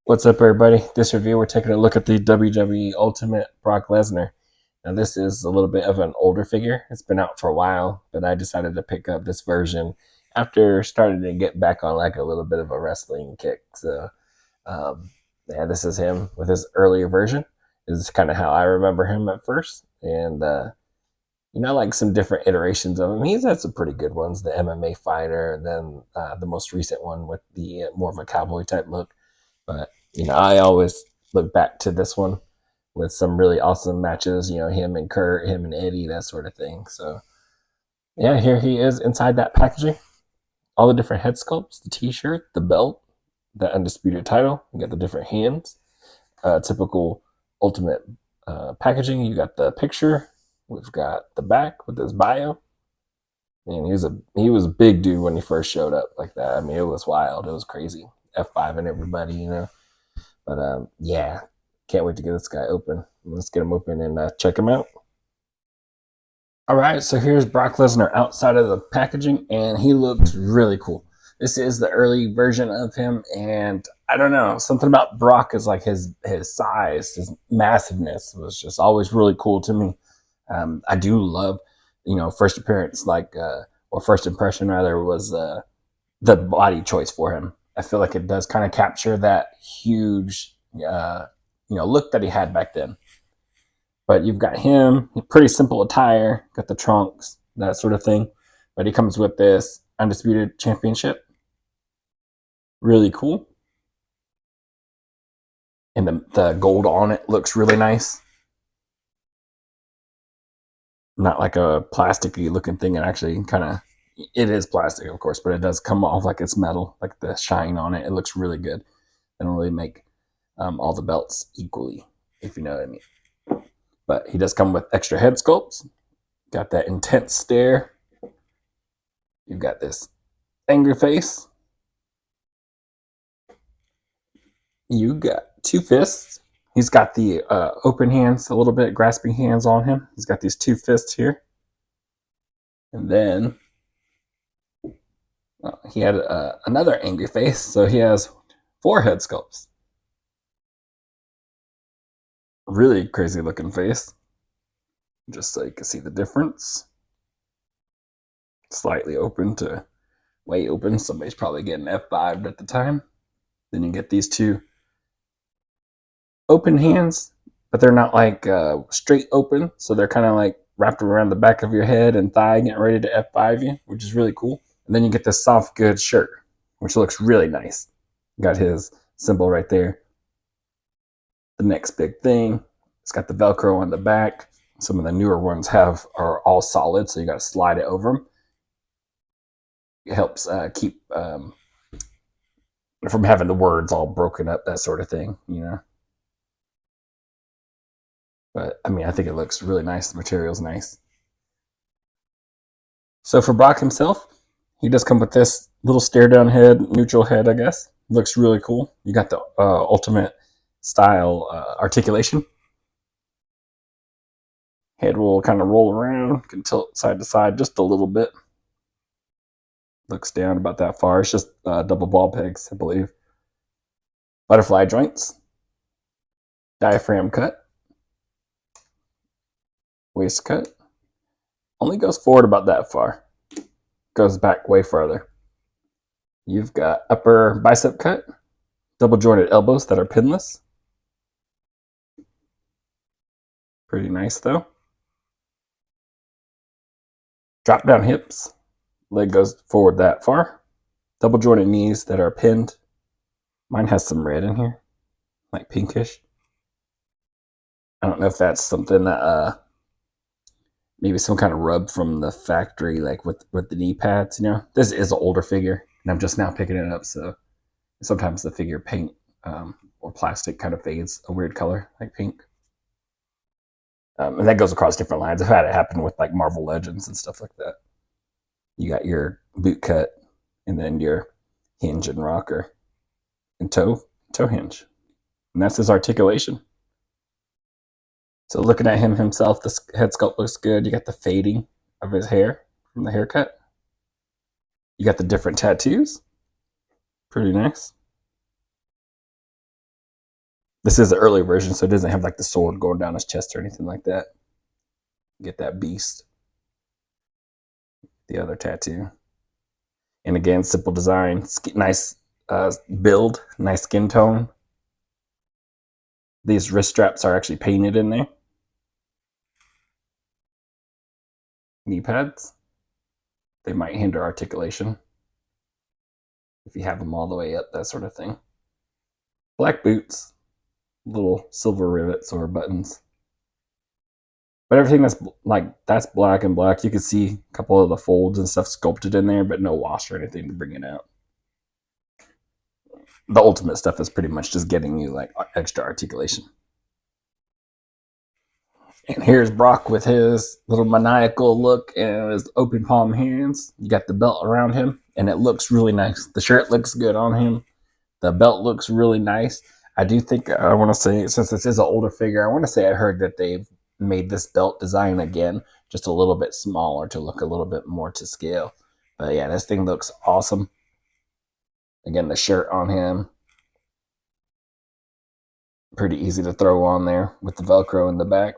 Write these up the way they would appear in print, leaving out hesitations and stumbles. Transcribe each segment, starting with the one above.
What's up, everybody? This review, we're taking a look at the WWE Ultimate Brock Lesnar. Now, this is a little bit of an older figure. It's been out for a while, but I decided to pick up this version after starting to get back on like a little bit of a wrestling kick. Um, yeah, this is him with his earlier version. This is kind of how I remember him at first, and like some different iterations of him. He's had some pretty good ones. The MMA fighter, and then the most recent one with the more of a cowboy type look. But I always look back to this one with some really awesome matches. Him and Kurt, him and Eddie, that sort of thing. So yeah, here he is inside that packaging. All the different head sculpts, the T-shirt, the belt, the undisputed title. You got the different hands. Typical Ultimate packaging. You got the picture. We've got the back with his bio. And he was a big dude when he first showed up like that. I mean, it was wild. It was crazy. F5 and everybody. But yeah, can't wait to get this guy open. Let's get him open and check him out. All right, so here's Brock Lesnar outside of the packaging, and he looks really cool. This is the early version of him, and I don't know, something about Brock is like his size, his massiveness was just always really cool to me. I do love, first appearance or first impression rather was the body choice for him. I feel like it does kind of capture that huge, look that he had back then. But you've got him, pretty simple attire, got the trunks, that sort of thing. But he comes with this Undisputed Championship. Really cool. And the gold on it looks really nice. Not like a plasticky looking thing. It actually it is plastic, of course, but it does come off like it's metal, like the shine on it. It looks really good. They don't really make all the belts equally, if you know what I mean. But he does come with extra head sculpts. Got that intense stare. You've got this angry face. You got two fists. He's got the open hands, a little bit grasping hands on him. He's got these two fists here. And then he had another angry face, so he has four head sculpts. Really crazy looking face. Just so you can see the difference. Slightly open to way open. Somebody's probably getting F5'd at the time. Then you get these two open hands, but they're not like straight open. So they're kind of like wrapped around the back of your head and thigh, getting ready to F5 you, which is really cool. And then you get this soft goods shirt, which looks really nice. Got his symbol right there. The next big thing, it's got the Velcro on the back. Some of the newer ones are all solid, so you got to slide it over them. It helps keep from having the words all broken up, that sort of thing, But I mean, I think it looks really nice. The material's nice. So for Brock himself, he does come with this little stare down head, neutral head, I guess. Looks really cool. You got the ultimate style articulation. Head will kind of roll around, can tilt side to side just a little bit. Looks down about that far. It's just double ball pegs, I believe. Butterfly joints. Diaphragm cut. Waist cut. Only goes forward about that far. Goes back way farther. You've got upper bicep cut. Double jointed elbows that are pinless. Pretty nice though. Drop down hips. Leg goes forward that far. Double jointed knees that are pinned. Mine has some red in here, like pinkish. I don't know if that's something that maybe some kind of rub from the factory, like with the knee pads. This is an older figure, and I'm just now picking it up, so sometimes the figure paint or plastic kind of fades a weird color, like pink. And that goes across different lines. I've had it happen with like Marvel Legends and stuff like that. You got your boot cut, and then your hinge and rocker, and toe hinge, and that's his articulation. So looking at him himself, this head sculpt looks good. You got the fading of his hair from the haircut. You got the different tattoos. Pretty nice. This is the early version, so it doesn't have like the sword going down his chest or anything like that. Get that beast. The other tattoo. And again, simple design, nice build, nice skin tone. These wrist straps are actually painted in there. Knee pads. They might hinder articulation if you have them all the way up, that sort of thing. Black boots, little silver rivets or buttons. But everything that's black and black. You can see a couple of the folds and stuff sculpted in there, but no wash or anything to bring it out. The ultimate stuff is pretty much just getting you like extra articulation. And here's Brock with his little maniacal look and his open palm hands. You got the belt around him, and it looks really nice. The shirt looks good on him. The belt looks really nice. I do think, I want to say, since this is an older figure, I want to say I heard that they've made this belt design again, just a little bit smaller to look a little bit more to scale. But yeah, this thing looks awesome. Again, the shirt on him. Pretty easy to throw on there with the Velcro in the back.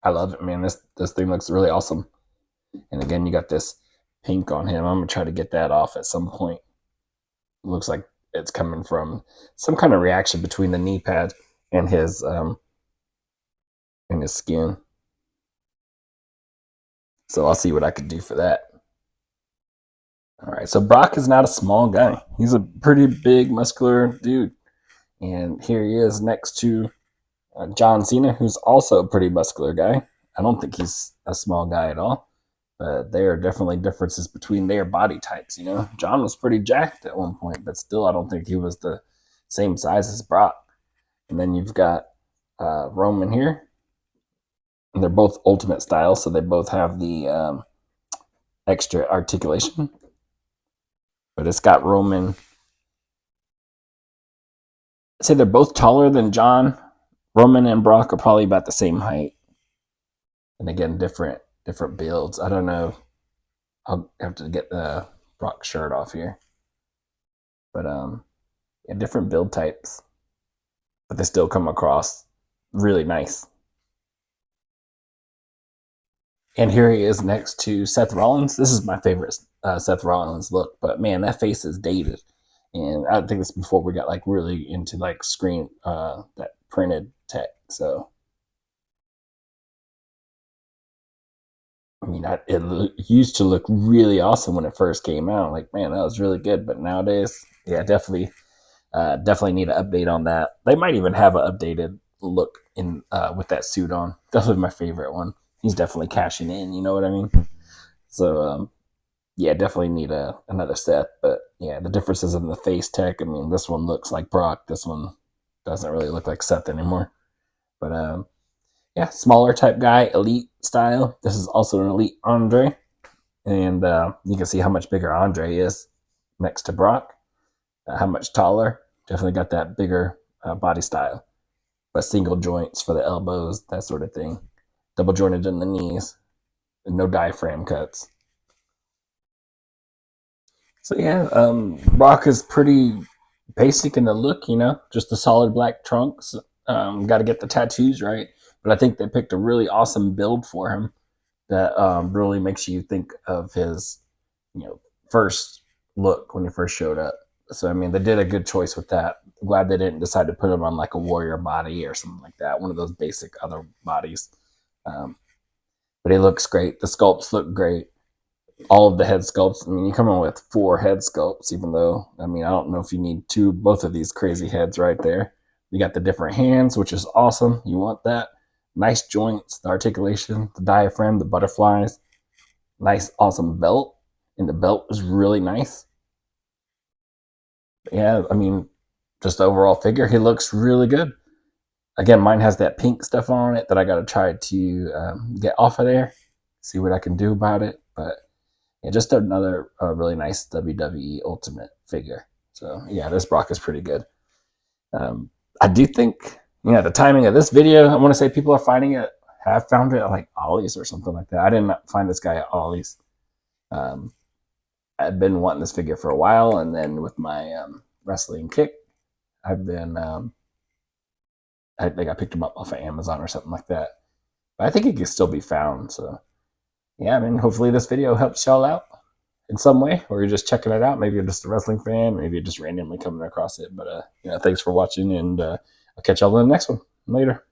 I love it, man. This thing looks really awesome. And again, you got this pink on him. I'm going to try to get that off at some point. It looks like it's coming from some kind of reaction between the knee pad and his skin. So I'll see what I can do for that. All right, so Brock is not a small guy. He's a pretty big, muscular dude. And here he is next to John Cena, who's also a pretty muscular guy. I don't think he's a small guy at all. But there are definitely differences between their body types, you know. John was pretty jacked at one point, but still I don't think he was the same size as Brock. And then you've got Roman here. And they're both Ultimate style, so they both have the extra articulation. But it's got Roman. I'd say they're both taller than John. Roman and Brock are probably about the same height. And again, different builds. I don't know. I'll have to get the Brock shirt off here. But yeah, different build types. But they still come across really nice. And here he is next to Seth Rollins. This is my favorite Seth Rollins look. But man, that face is dated. And I think this before we got like really into like screen that printed tech. So I mean, it used to look really awesome when it first came out. Like, man, that was really good. But nowadays, yeah, definitely need an update on that. They might even have an updated look in with that suit on. Definitely my favorite one. He's definitely cashing in. You know what I mean? So yeah, definitely need another set. But yeah, the differences in the face tech. I mean, this one looks like Brock. This one doesn't really look like Seth anymore. But yeah, smaller type guy, elite style. This is also an elite Andre. And you can see how much bigger Andre is next to Brock. How much taller. Definitely got that bigger body style. But single joints for the elbows, that sort of thing. Double jointed in the knees. And no diaphragm cuts. So yeah, Brock is pretty basic in the look, you know. Just the solid black trunks. Got to get the tattoos right. But I think they picked a really awesome build for him that really makes you think of his, you know, first look when he first showed up. So I mean, they did a good choice with that. I'm glad they didn't decide to put him on like a warrior body or something like that, one of those basic other bodies. But he looks great. The sculpts look great. All of the head sculpts. I mean, you come in with 4 head sculpts, even though, I mean, I don't know if you need both of these crazy heads right there. You got the different hands, which is awesome. You want that. Nice joints, the articulation, the diaphragm, the butterflies. Nice, awesome belt. And the belt is really nice. But yeah, I mean, just the overall figure, he looks really good. Again, mine has that pink stuff on it that I got to try to get off of there. See what I can do about it. But yeah, just another really nice WWE Ultimate figure. So yeah, this Brock is pretty good. I do think, you know, the timing of this video, I want to say people are finding it, have found it at like Ollie's or something like that. I didn't find this guy at Ollie's. I've been wanting this figure for a while, and then with my wrestling kick, I've been I think I picked them up off of Amazon or something like that. But I think it can still be found. So yeah, I mean, hopefully this video helps y'all out in some way, or you're just checking it out. Maybe you're just a wrestling fan, maybe you're just randomly coming across it. But thanks for watching, and I'll catch y'all in the next one. Later.